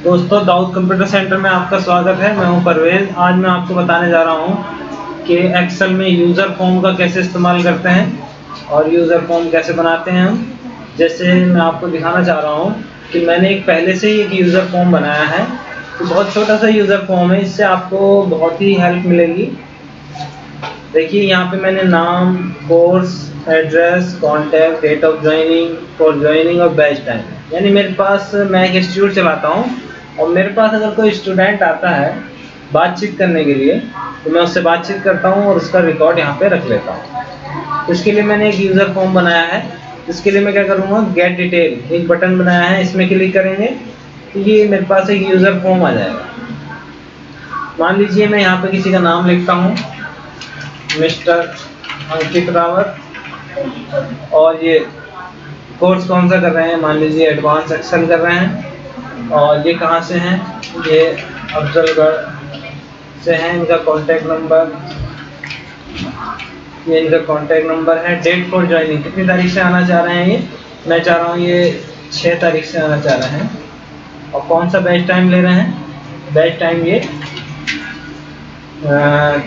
दोस्तों, Dawood computer centre में आपका स्वागत है। मैं हूं परवेज। आज मैं आपको बताने जा रहा हूं कि एक्सेल में यूज़र फॉर्म का कैसे इस्तेमाल करते हैं और यूज़र फॉर्म कैसे बनाते हैं हम। जैसे मैं आपको दिखाना चाह रहा हूं कि मैंने एक पहले से ही एक यूज़र फॉर्म बनाया है। तो बहुत छोटा सा यूज़र फॉर्म है, इससे आपको बहुत ही हेल्प मिलेगी। देखिए, यहाँ पे मैंने नाम, course, address, contact, date of joining, for joining और बैच टाइम। यानी मेरे पास, मैं एक इंस्टीट्यूट चलाता हूँ और मेरे पास अगर कोई स्टूडेंट आता है बातचीत करने के लिए तो मैं उससे बातचीत करता हूँ और उसका रिकॉर्ड यहाँ पे रख लेता हूँ। तो इसके लिए मैंने एक यूज़र फॉर्म बनाया है। इसके लिए मैं क्या करूँगा, गेट डिटेल एक बटन बनाया है, इसमें क्लिक करेंगे तो ये मेरे पास एक यूज़र फॉर्म आ जाएगा। मान लीजिए मैं यहाँ पे किसी का नाम लिखता हूँ, मिस्टर अंकित रावत, और ये कोर्स कौन सा कर रहे हैं, मान लीजिए एडवांस एक्सेल कर रहे हैं, और ये कहाँ से हैं, ये अफजलगढ़ से हैं। इनका कॉन्टैक्ट नंबर, ये इनका कॉन्टैक्ट नंबर है। डेट फॉर ज्वाइनिंग, कितनी तारीख से आना चाह रहे हैं ये, मैं चाह रहा हूँ ये 6 तारीख से आना चाह रहे हैं। और कौन सा बैच टाइम ले रहे हैं, बैच टाइम ये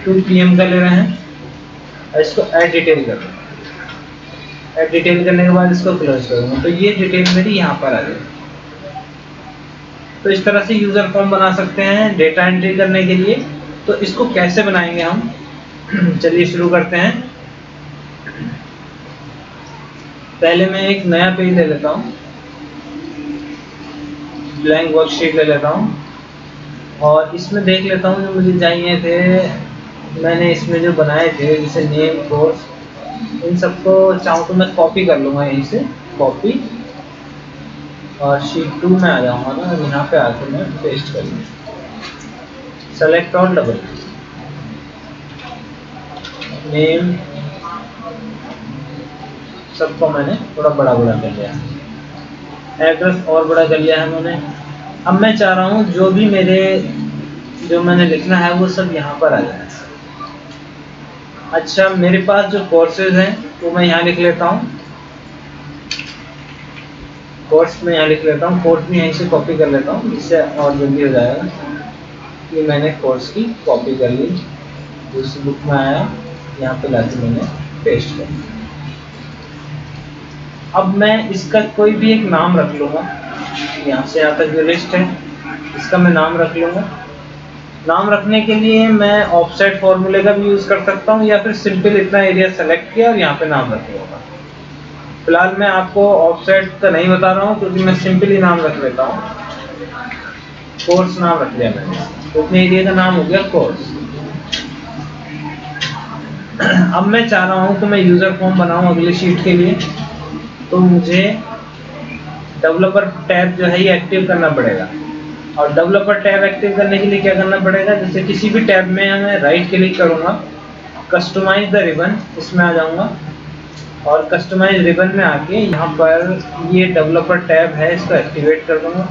2 PM का ले रहे हैं। इसको ऐड डिटेल कर दूँ, ऐड डिटेल करने के बाद इसको क्लोज करूँगा तो ये डिटेल मेरी यहाँ पर आ जाएगी। तो इस तरह से यूज़र फॉर्म बना सकते हैं डेटा एंट्री करने के लिए। तो इसको कैसे बनाएंगे हम, चलिए शुरू करते हैं। पहले मैं एक नया पेज ले लेता हूँ, ब्लैंक वर्कशीट ले लेता हूँ और इसमें देख लेता हूँ जो मुझे चाहिए थे। मैंने इसमें जो बनाए थे जैसे नेम, कोर्स, इन सबको चाहूँ तो मैं कॉपी कर लूँगा यहीं से, कॉपी, और शीट 2 में आ जाऊँगा ना, यहाँ पे आके मैं पेस्ट कर लूँगा। सेलेक्ट और डबल, नेम, सबको मैंने थोड़ा बड़ा कर लिया, एड्रेस और बड़ा कर लिया है मैंने। अब मैं चाह रहा हूँ जो भी जो मैंने लिखना है वो सब यहाँ पर आ जाए। अच्छा, मेरे पास जो कोर्सेज हैं वो मैं यहाँ लिख लेता हूँ, कोर्स में यहाँ लिख लेता हूँ, कोर्स भी यहीं से कॉपी कर लेता हूँ, इससे और जल्दी हो जाएगा। ये मैंने कोर्स की कॉपी कर ली, दूसरी बुक में आया, यहाँ पे लाके मैंने पेस्ट कर दिया। अब मैं इसका कोई भी एक नाम रख लूँगा, यहाँ से यहाँ तक जो लिस्ट है इसका मैं नाम रख लूँगा। नाम रखने के लिए मैं ऑफसेट फॉर्मूले का भी यूज़ कर सकता हूँ या फिर सिंपल इतना एरिया सेलेक्ट किया और यहाँ पे नाम रख लूँगा। फिलहाल मैं आपको ऑफसेट का नहीं बता रहा हूँ क्योंकि मैं सिंपल ही नाम रख लेता हूँ। कोर्स नाम रख लिया मैंने, तो अपने एरिया का नाम हो गया कोर्स। अब मैं चाह रहा हूँ कि मैं यूज़र फॉर्म बनाऊँ अगली शीट के लिए, तो मुझे डेवलपर टैब जो है ये एक्टिव करना पड़ेगा। और डेवलपर टैब एक्टिव करने के लिए क्या करना पड़ेगा, जैसे किसी भी टैब में मैं राइट क्लिक करूँगा, कस्टमाइज द रिबन, इसमें आ जाऊँगा और कस्टमाइज रिबन में आके यहाँ पर ये डेवलपर टैब है इसको एक्टिवेट कर दूँगा,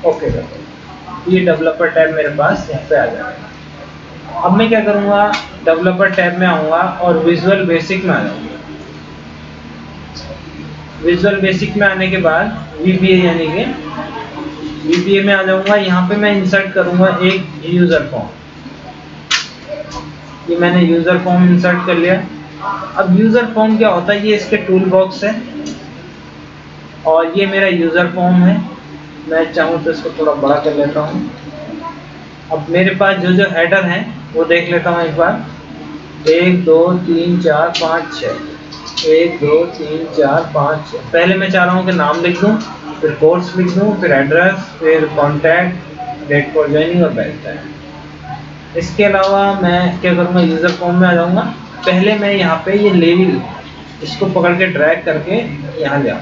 ओके कर दूँगा। ये डेवलपर टैब मेरे पास यहाँ पे आ जाएगा। अब मैं क्या करूँगा, डेवलपर टैब में आऊँगा और विजुअल बेसिक में आ जाऊँगा। विजुअल बेसिक में आने के बाद VBA यानी कि VBA में आ जाऊंगा। यहाँ पे मैं इंसर्ट करूंगा एक यूज़र फॉर्म, ये मैंने यूज़र फॉर्म इंसर्ट कर लिया। अब यूज़र फॉर्म क्या होता है, ये इसके टूल बॉक्स है और ये मेरा यूज़र फॉर्म है। मैं चाहूँ तो इसको थोड़ा बड़ा कर लेता हूँ। अब मेरे पास जो हेडर हैं वो देख लेता हूँ एक बार, 1 2 3 4 5 6, 1 2 3 4 5 6। पहले मैं चाह रहा हूँ कि नाम लिख दूँ, फिर कोर्स लिख दूँ, फिर एड्रेस, फिर कॉन्टैक्ट, डेट फॉर ज्वाइनिंग और बैच टाइम। इसके अलावा मैं क्या करूँगा, यूज़र फॉर्म में आ जाऊँगा। पहले मैं यहाँ पे ये लेबल, इसको पकड़ के ड्रैग करके यहाँ ले आऊँ,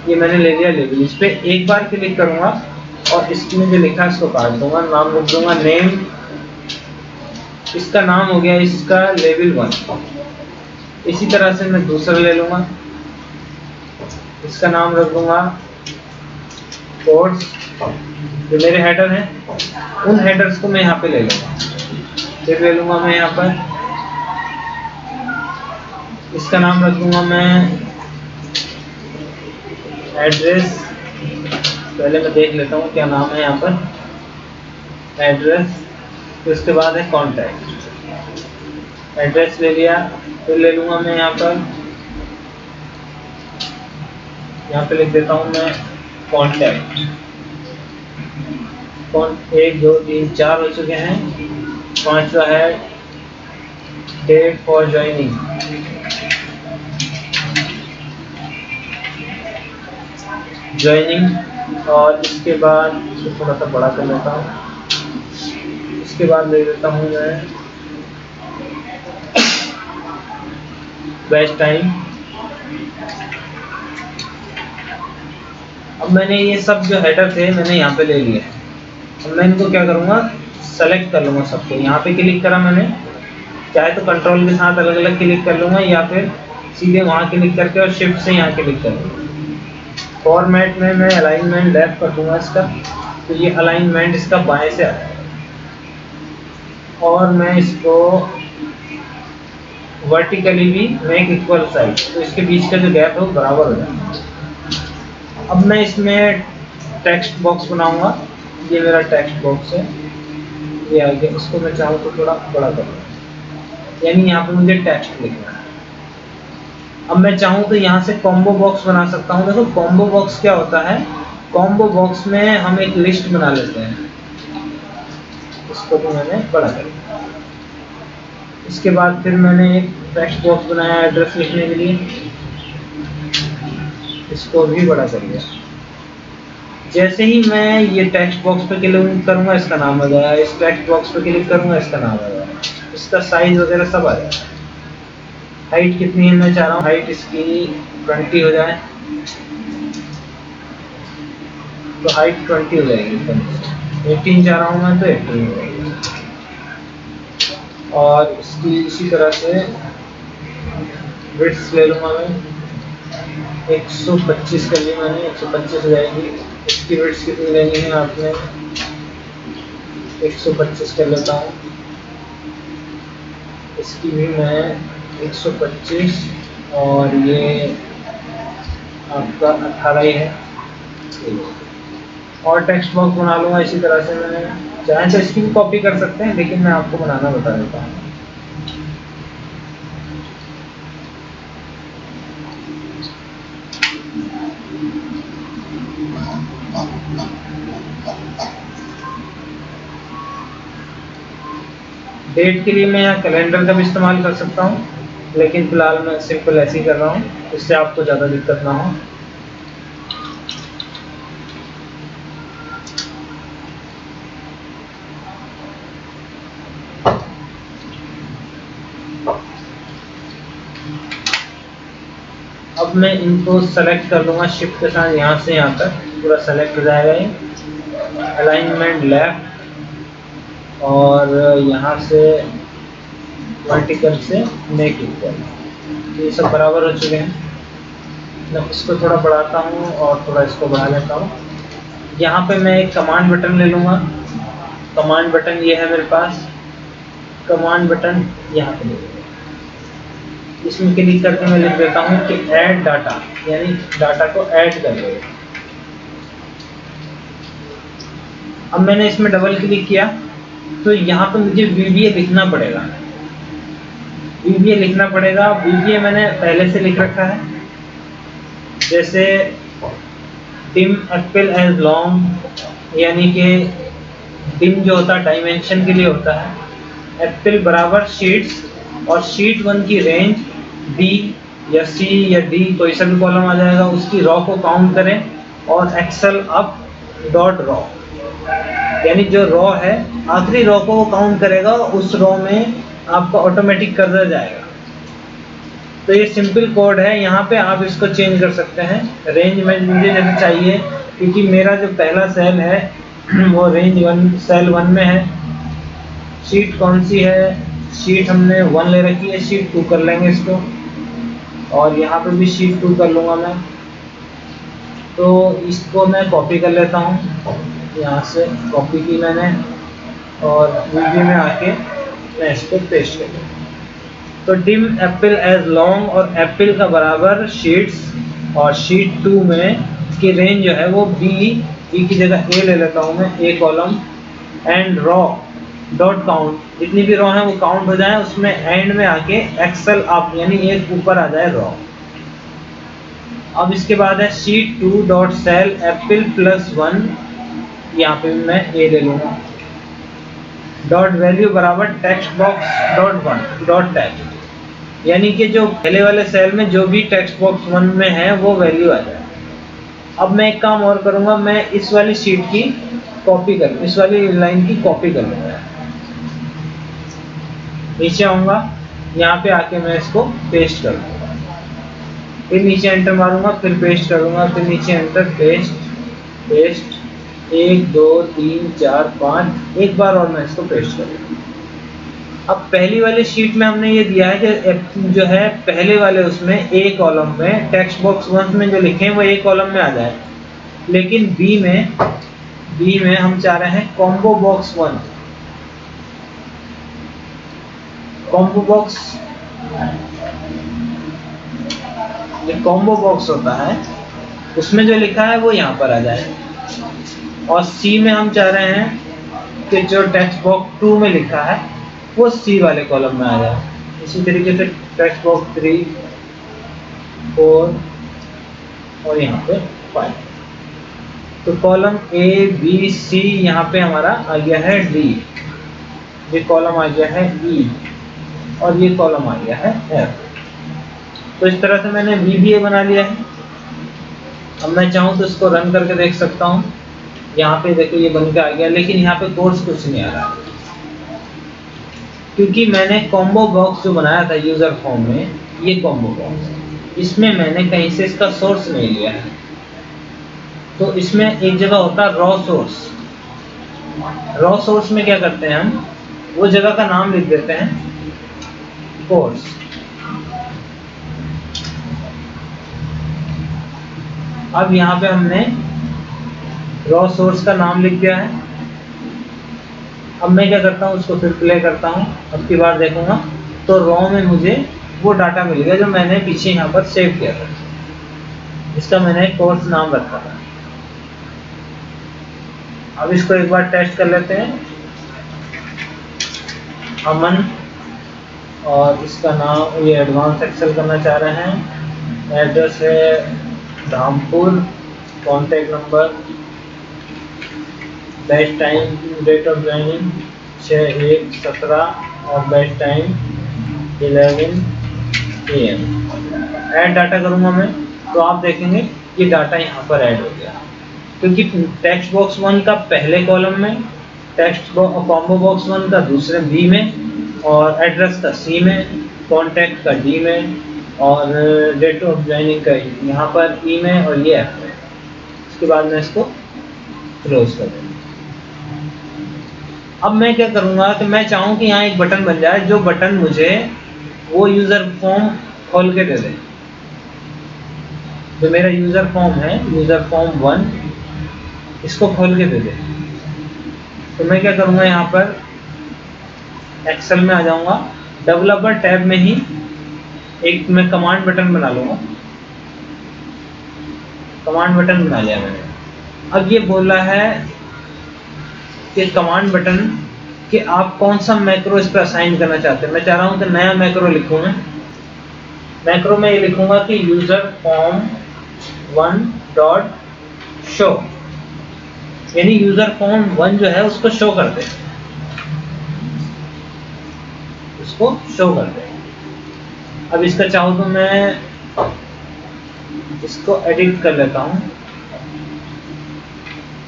ये मैंने ले लिया लेबल। इस पर एक बार क्लिक करूँगा और इसमें जो लिखा है इसको काट दूँगा, नाम लिख दूँगा नेम, इसका नाम हो गया इसका लेवल 1। इसी तरह से मैं दूसरा ले लूँगा, इसका नाम रख दूंगा कोर्स। जो मेरे हेडर हैं उन हेडर्स को मैं यहाँ पे ले लूँगा, फिर ले लूँगा मैं यहाँ पर, इसका नाम रख दूँगा मैं एड्रेस, पहले मैं देख लेता हूँ क्या नाम है यहाँ पर। एड्रेस, फिर उसके बाद है कॉन्टैक्ट। एड्रेस ले लिया, फिर ले लूँगा मैं यहाँ पे लिख देता हूँ मैं कॉन्टैक्ट। 1 2 3 4 हो चुके हैं। 5वां है डेट फॉर ज्वाइनिंग। और इसके बाद इसको थोड़ा सा बड़ा कर लेता हूँ। इसके बाद ले लेता हूँ मैं बैच टाइम। अब मैंने ये सब जो हेडर थे मैंने यहाँ पे ले लिए। अब मैं इनको क्या करूँगा, सेलेक्ट कर लूँगा सबको। यहाँ पे क्लिक करा मैंने, चाहे तो कंट्रोल के साथ अलग अलग क्लिक कर लूँगा या फिर सीधे वहाँ क्लिक करके और शिफ्ट से यहाँ क्लिक कर लूँगा। फॉर्मेट में मैं अलाइनमेंट लेफ्ट कर दूँगा इसका, तो ये अलाइनमेंट इसका बाएं से आ जाएगा। और मैं इसको वर्टिकली भी मेक इक्वल साइज, तो इसके बीच का जो गैप है वो बराबर हो जाएगा। अब मैं इसमें टेक्स्ट बॉक्स बनाऊंगा। ये मेरा टेक्स्ट बॉक्स है, ये आ गया। इसको मैं चाहूँ तो थोड़ा बड़ा करूँगा, यानी यहाँ पे मुझे टेक्स्ट लिखना है। अब मैं चाहूँ तो यहाँ से कॉम्बो बॉक्स बना सकता हूँ। देखो कॉम्बो बॉक्स क्या होता है, कॉम्बो बॉक्स में हम एक लिस्ट बना लेते हैं। इसको तो मैंने बड़ा कर दिया। इसके बाद फिर मैंने एक टेक्स्ट बॉक्स बनाया एड्रेस लिखने के लिए, इसको भी बड़ा कर दिया। जैसे ही मैं ये टेक्स्ट बॉक्स पे क्लिक करूँगा इसका नाम आ जाएगा, इस टेक्स्ट बॉक्स पे क्लिक करूँगा इसका नाम आ जाएगा, इसका साइज वगैरह सब आ जाएगा। हाइट कितनी है मैं चाह रहा हूँ, हाइट इसकी 20 हो जाए, तो हाइट 20 हो जाएगी। 18 चाह रहा हूँ मैं, तो 18 हो जाएगी। और इसकी इसी तरह से विड्थ ले लूँगा मैं, 125 कर ली मैंने, 125 हो जाएगी। इसकी विड्थ कितनी लेनी है आपने, 125 कर लेता हूँ। इसकी भी मैं 125, और ये आपका 18 ही है। और टेक्स्ट बॉक्स बना लूँगा इसी तरह से। मैंने चाहे तो इसकी भी कॉपी कर सकते हैं, लेकिन मैं आपको बनाना बता देता हूँ। डेट के लिए मैं यहाँ कैलेंडर का भी इस्तेमाल कर सकता हूँ, लेकिन फिलहाल मैं सिंपल ऐसे ही कर रहा हूँ, इससे आपको ज़्यादा दिक्कत ना हो। अब मैं इनको सेलेक्ट कर लूँगा शिफ्ट के साथ, यहाँ से यहाँ तक पूरा सेलेक्ट हो जाएगा ये। अलाइनमेंट लेफ्ट, और यहाँ से वर्टिकल से मेक इक्वल, ये सब बराबर हो चुके हैं। मैं इसको थोड़ा बढ़ाता हूँ और थोड़ा इसको बढ़ा लेता हूँ। यहाँ पे मैं एक कमांड बटन ले लूँगा। कमांड बटन ये है मेरे पास, कमांड बटन यहाँ पे ले लूँगा। इसमें क्लिक करके मैं लिख देता हूँ कि ऐड डाटा, यानी डाटा को ऐड कर लो। अब मैंने इसमें डबल क्लिक किया तो यहाँ पे मुझे VBA लिखना पड़ेगा। VBA लिखना पड़ेगा। VBA मैंने पहले से लिख रखा है, जैसे dim एप्पल एज लॉन्ग, यानी कि dim जो होता है डायमेंशन के लिए होता है, एप्पल बराबर शीट्स, और शीट 1 की रेंज D या C या D कोई सा भी कॉलम आ जाएगा, उसकी रॉ को काउंट करें, और एक्सेल अप डॉट रॉ, यानी जो रॉ है आखिरी रॉ को वो काउंट करेगा, उस रॉ में आपका ऑटोमेटिक कर्सर जाएगा। तो ये सिंपल कोड है। यहाँ पे आप इसको चेंज कर सकते हैं। रेंज में मुझे जैसे चाहिए, क्योंकि मेरा जो पहला सेल है वो रेंज 1 सेल 1 में है। शीट कौन सी है, शीट हमने 1 ले रखी है, शीट 2 कर लेंगे इसको, और यहाँ पे भी शीट 2 कर लूँगा मैं। तो इसको मैं कॉपी कर लेता हूँ, यहाँ से कॉपी की मैंने, और VBA में आके मैं इसको पेस्ट कर दूँ। तो dim एप्पल एज लॉन्ग और एप्पल का बराबर शीट्स, और शीट 2 में की रेंज जो है वो B बी की जगह ए ले लेता हूँ मैं, a column, and row dot count, जितनी भी रॉ है वो काउंट हो जाए, उसमें एंड में आके एक्सेल अप यानी एक ऊपर आ जाए रॉ। अब इसके बाद है शीट 2 डॉट सेल एप्पल +1, यहाँ पे मैं ए ले लूंगा, डॉट वैल्यू बराबर text box dot 1 dot text, यानी कि जो पहले वाले सेल में जो भी टेक्स्ट बॉक्स 1 में है वो वैल्यू आ जाए। अब मैं एक काम और करूंगा, मैं इस वाली शीट की कॉपी कर, इस वाली लाइन की कॉपी कर लूंगा, नीचे आऊंगा, यहाँ पे आके मैं इसको पेस्ट कर दूंगा, फिर नीचे एंटर मारूंगा, फिर पेस्ट करूंगा, फिर नीचे एंटर, पेस्ट पेस्ट, 1 2 3 4 5, एक बार और मैं इसको पेस्ट करूंगा। अब पहली वाली शीट में हमने ये दिया है कि जो है पहले वाले उसमें ए कॉलम में टेक्स्ट बॉक्स 1 में जो लिखे हैं वो ए कॉलम में आ जाए, लेकिन बी में हम चाह रहे हैं कॉम्बो बॉक्स 1, कॉम्बो बॉक्स, ये कॉम्बो बॉक्स होता है उसमें जो लिखा है वो यहाँ पर आ जाए, और सी में हम चाह रहे हैं कि जो टेक्स्ट बॉक्स 2 में लिखा है वो सी वाले कॉलम में आ जाए। इसी तरीके से टेक्स्ट बॉक्स 3 4 और यहाँ पे 5, तो कॉलम ए बी सी, यहाँ पे हमारा आ गया है डी, ये कॉलम आ गया है ई, और ये कॉलम आ गया है एफ। तो इस तरह से मैंने VBA बना लिया है। अब मैं चाहूँ तो इसको रन करके देख सकता हूँ, यहाँ पे देखो ये बन के आ गया, लेकिन यहाँ पे कोर्स कुछ नहीं आ रहा, क्योंकि मैंने कॉम्बो बॉक्स जो बनाया था यूजर फॉर्म में, ये कॉम्बो बॉक्स, इसमें मैंने कहीं से इसका सोर्स नहीं लिया है। तो इसमें एक जगह होता है रॉ सोर्स, रॉ सोर्स में क्या करते हैं हम, वो जगह का नाम लिख देते हैं कोर्स, अब यहाँ पे हमने रॉ सोर्स का नाम लिख दिया है। अब मैं क्या करता हूँ, उसको फिर प्ले करता हूँ, अब की बार देखूंगा तो रॉ में मुझे वो डाटा मिल गया जो मैंने पीछे यहाँ पर सेव किया था, इसका मैंने कोर्स नाम रखा था। अब इसको एक बार टेस्ट कर लेते हैं, अमन, और इसका नाम ये एडवांस एक्सेल करना चाह रहे हैं, एड्रेस है Dhampur, contact number, best time, date of joining 6/1/17 और best time 11 AM। Add data करूंगा मैं, तो आप देखेंगे ये डाटा यहाँ पर ऐड हो गया, क्योंकि टेक्स्ट बॉक्स 1 का पहले कॉलम में, टेक्स्ट कॉम्बो बॉक्स 1 का दूसरे बी में, और एड्रेस का सी में, कॉन्टैक्ट का डी में, और डेट ऑफ ज्वाइनिंग का यहाँ पर ई में, और ये एफ में। इसके बाद मैं इसको क्लोज कर दूँगा। अब मैं क्या करूँगा कि मैं चाहूँ कि यहाँ एक बटन बन जाए, जो बटन मुझे वो यूज़र फॉर्म खोल के दे दे। तो मेरा यूज़र फॉर्म है, यूज़र फॉर्म 1, इसको खोल के दे दे। तो मैं क्या करूँगा, यहाँ पर एक्सेल में आ जाऊँगा, डेवलपर टैब में ही एक मैं कमांड बटन बना लूँगा, कमांड बटन बना लिया मैंने। अब ये बोल रहा है कि कमांड बटन कि आप कौन सा मैक्रो इस पर असाइन करना चाहते हैं। मैं चाह रहा हूँ कि नया मैक्रो लिखूँ मैं। मैक्रो में ये लिखूँगा कि यूज़र फॉर्म 1 डॉट शो, यानी यूज़र फॉर्म 1 जो है उसको शो कर दे, उसको शो कर दे। अब इसका चाहूँ तो मैं इसको एडिट कर लेता हूँ।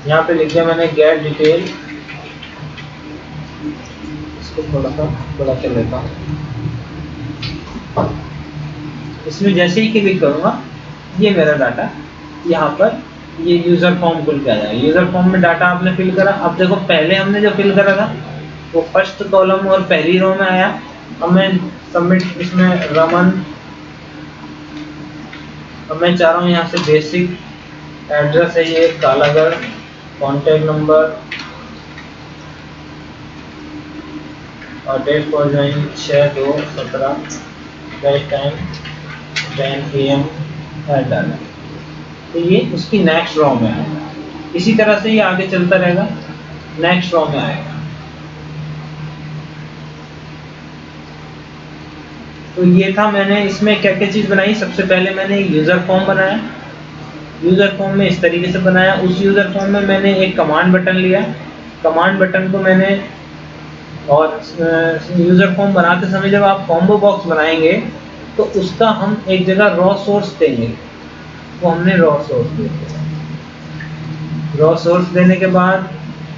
यहाँ पे लिख दिया मैंने गेट डिटेल, इसको थोड़ा सा बड़ा कर लेता हूँ। इसमें जैसे ही क्लिक करूँगा ये मेरा डाटा यहाँ पर ये यूज़र फॉर्म खुल के आ जाएगा। यूज़र फॉर्म में डाटा आपने फिल करा। अब देखो पहले हमने जो फिल करा था वो फर्स्ट कॉलम और पहली रो में आया। अब मैं सबमिट, इसमें रमन, अब मैं चाह रहा हूँ यहाँ से बेसिक एड्रेस है ये कालागढ़, कॉन्टैक्ट नंबर और date for joining 6/2/17, best time 10 AM add डाला। तो ये उसकी नेक्स्ट रॉ में आएगा। इसी तरह से ये आगे चलता रहेगा, नेक्स्ट रो में आएगा। तो ये था, मैंने इसमें क्या क्या चीज़ बनाई। सबसे पहले मैंने यूज़र फॉर्म बनाया। यूज़र फॉर्म में इस तरीके से बनाया। उस यूज़र फॉर्म में मैंने एक कमांड बटन लिया। कमांड बटन को मैंने, और यूज़र फॉर्म बनाते समय जब आप कॉम्बो बॉक्स बनाएंगे तो उसका हम एक जगह रॉ सोर्स देंगे। तो हमने रॉ सोर्स दिया। रॉ सोर्स देने के बाद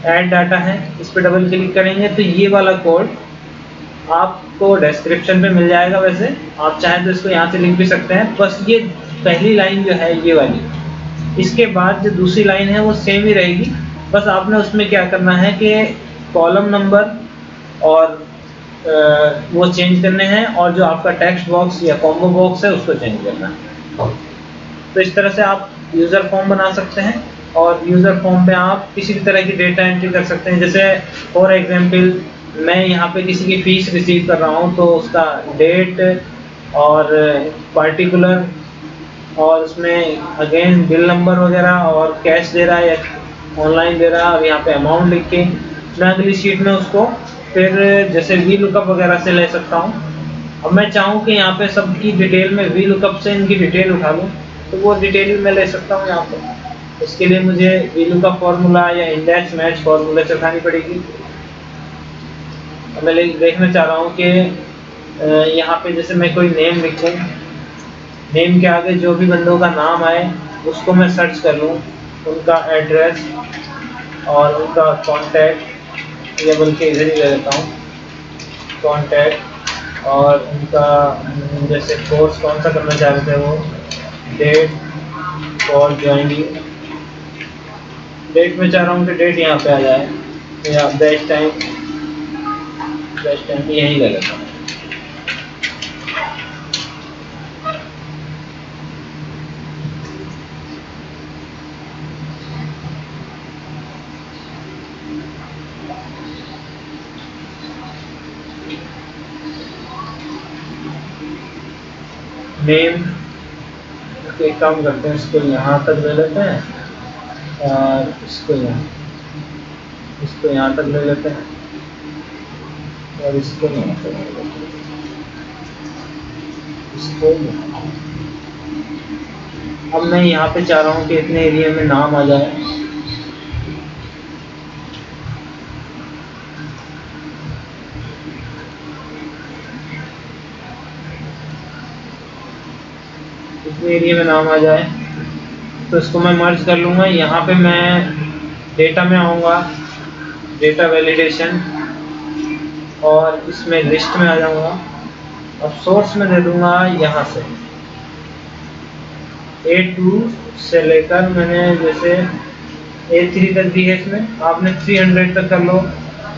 ऐड डाटा है, इस पर डबल क्लिक करेंगे तो ये वाला कोड आपको डिस्क्रिप्शन पे मिल जाएगा। वैसे आप चाहें तो इसको यहाँ से लिख भी सकते हैं। बस ये पहली लाइन जो है ये वाली, इसके बाद जो दूसरी लाइन है वो सेम ही रहेगी। बस आपने उसमें क्या करना है कि कॉलम नंबर और वो चेंज करने हैं, और जो आपका टेक्स्ट बॉक्स या कॉम्बो बॉक्स है उसको चेंज करना है। तो इस तरह से आप यूज़र फॉर्म बना सकते हैं। और यूज़र फॉर्म पे आप किसी भी तरह की डेटा एंट्री कर सकते हैं। जैसे फॉर एग्जांपल मैं यहाँ पे किसी की फ़ीस रिसीव कर रहा हूँ, तो उसका डेट और पार्टिकुलर, और उसमें अगेन बिल नंबर वगैरह, और कैश दे रहा है या ऑनलाइन दे रहा है, और यहाँ पे अमाउंट लिख के मैं अगली शीट में उसको फिर जैसे वी लुकअप वगैरह से ले सकता हूँ। अब मैं चाहूँ कि यहाँ पे सबकी डिटेल में वी लुकअप से इनकी डिटेल उठा लूँ, तो वो डिटेल मैं ले सकता हूँ यहाँ पे। इसके लिए मुझे वी लुकअप फॉर्मूला या इंडेक्स मैच फॉर्मूला चलानी पड़ेगी। अब मैं देखना चाह रहा हूँ कि यहाँ पे जैसे मैं कोई नेम लिखूँ, नेम के आगे जो भी बंदों का नाम आए उसको मैं सर्च कर लूँ, उनका एड्रेस और उनका कॉन्टैक्ट, या बल्कि इधर ही ले लेता हूँ कॉन्टैक्ट, और उनका जैसे कोर्स कौन सा करना चाह रहे थे वो, डेट फॉर ज्वाइनिंग, डेट में चाह रहा हूँ कि डेट यहाँ पे आ जाए, या बेस्ट टाइम यही ले लेता हूँ। नेम एक काम करते हैं, इसको यहाँ तक ले लेते हैं, और इसको यहाँ तक ले लेते हैं, और इसको यहाँ तक ले लेते हैं, इसको। अब मैं यहाँ पे चाह रहा हूँ कि इतने एरिया में नाम आ जाए। इतने एरिया में नाम आ जाए तो इसको मैं मर्ज कर लूँगा। यहाँ पे मैं डेटा में आऊँगा, डेटा वैलिडेशन, और इसमें लिस्ट में आ जाऊँगा। अब सोर्स में दे दूँगा यहाँ से A2 से लेकर, मैंने जैसे A3 तक दी है, इसमें आपने 300 तक कर लो,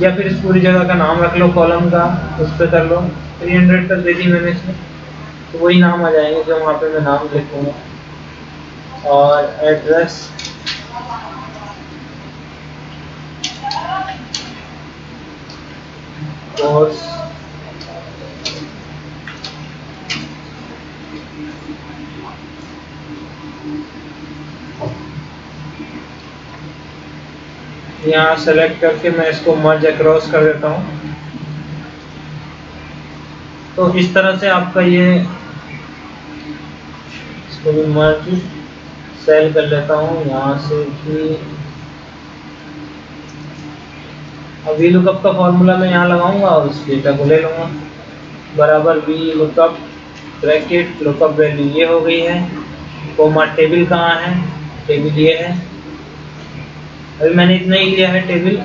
या फिर इस पूरी जगह का नाम रख लो, कॉलम का उस पर कर लो। 300 तक दे दी मैंने इसमें, तो वही नाम आ जाएंगे जो वहाँ पे मैं नाम लिखूँगा। और एड्रेस, कोर्स, यहाँ सेलेक्ट करके मैं इसको मर्ज अक्रॉस कर देता हूँ। तो इस तरह से आपका ये, इसको भी मर्ज सेल कर लेता हूँ यहाँ से भी। अब वी लुकअप का फॉर्मूला मैं यहाँ लगाऊंगा और उस डेटा को ले लूँगा, बराबर V lookup bracket lookup value ये हो गई है, कोमा टेबल कहाँ है, टेबल ये है। अभी मैंने इतना ही लिया है, टेबल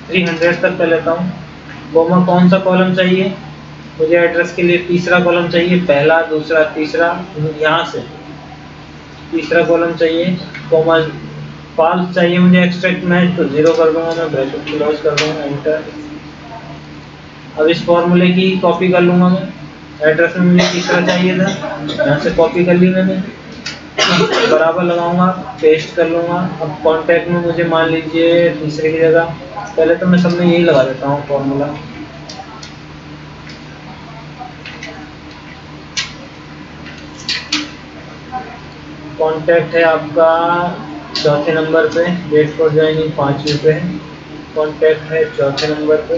300 तक कर लेता हूँ। कोमा कौन सा कॉलम चाहिए मुझे, एड्रेस के लिए तीसरा कॉलम चाहिए, पहला दूसरा तीसरा, यहाँ से तीसरा कॉलम चाहिए। कोमा फॉल्स चाहिए मुझे एक्सट्रैक्ट मैच, तो 0 कर दूंगा मैं, ब्रैकेट क्लोज कर दूंगा, एंटर। अब इस फॉर्मूले की कॉपी कर लूँगा मैं, एड्रेस में मुझे तीसरा चाहिए था, यहाँ से कॉपी कर ली मैंने, बराबर लगाऊंगा, पेस्ट कर लूँगा। अब कॉन्टैक्ट में मुझे मान लीजिए तीसरे की जगह, पहले तो मैं सब में यही लगा देता हूँ फॉर्मूला। कॉन्टैक्ट है आपका चौथे नंबर पे। डेट फॉर ज्वाइनिंग 5वें पे है। कॉन्टैक्ट है चौथे नंबर पे।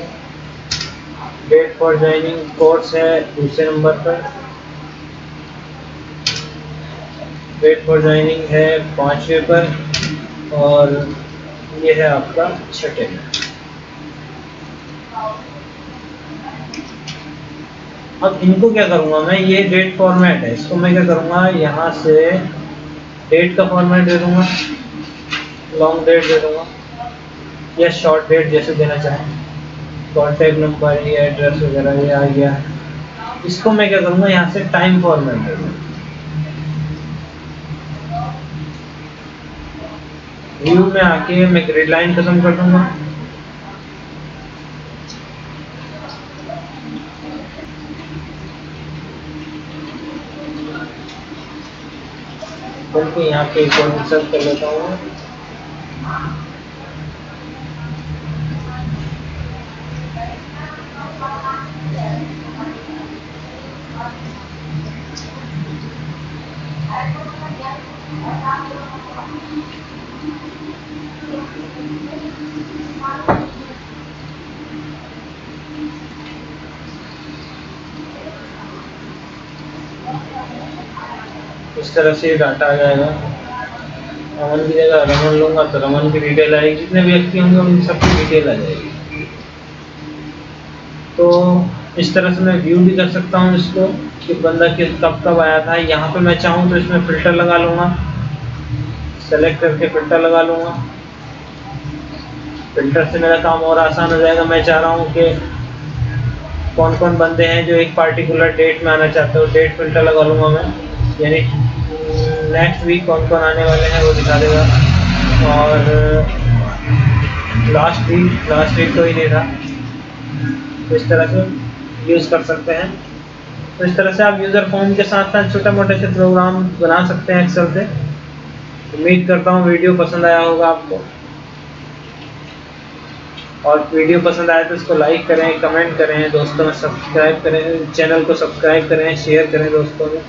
डेट फॉर ज्वाइनिंग कोर्स है दूसरे नंबर पर। डेट फॉर ज्वाइनिंग है 5वें पर और ये है आपका 6ठे में। अब इनको क्या करूँगा मैं, ये डेट फॉर्मेट है, इसको मैं क्या करूँगा, यहाँ से डेट का फॉर्मेट दे दूँगा, लॉन्ग डेट दे दूँगा या शॉर्ट डेट जैसे देना चाहें। कॉन्टैक्ट नंबर, ये एड्रेस वगैरह ये आ गया। इसको मैं क्या करूँगा, यहाँ से टाइम फॉर्मेट दे दूँगा। व्यू में आके मैं ग्रिड लाइन खत्म कर दूँगा। बल्कि यहाँ पे एक और इंसर्ट कर लेता हूँ। इस तरह से डाटा आ जाएगा। रमन की जगह रमन लूँगा तो रमन की डिटेल आएगी, जितने भी व्यक्ति होंगे उनकी सबकी डिटेल आ जाएगी। तो इस तरह से मैं व्यू भी कर सकता हूँ इसको कि बंदा कब कब आया था। यहाँ पे मैं चाहूँ तो इसमें फ़िल्टर लगा लूँगा, सेलेक्ट करके फ़िल्टर लगा लूँगा। फ़िल्टर से मेरा काम और आसान हो जाएगा। मैं चाह रहा हूँ कि कौन कौन बंदे हैं जो एक पार्टिकुलर डेट में आना चाहते हो, डेट फ़िल्टर लगा लूँगा मैं, यानी नेक्स्ट वीक कौन कौन आने वाले हैं वो दिखा देगा। और लास्ट वीक तो ही नहीं था। तो इस तरह से यूज़ कर सकते हैं। तो इस तरह से आप यूज़र फॉर्म के साथ साथ छोटे मोटे से प्रोग्राम बना सकते हैं एक्सेल से। उम्मीद करता हूँ वीडियो पसंद आया होगा आपको, और वीडियो पसंद आए तो इसको लाइक करें, कमेंट करें, दोस्तों में सब्सक्राइब करें, चैनल को सब्सक्राइब करें, शेयर करें दोस्तों में।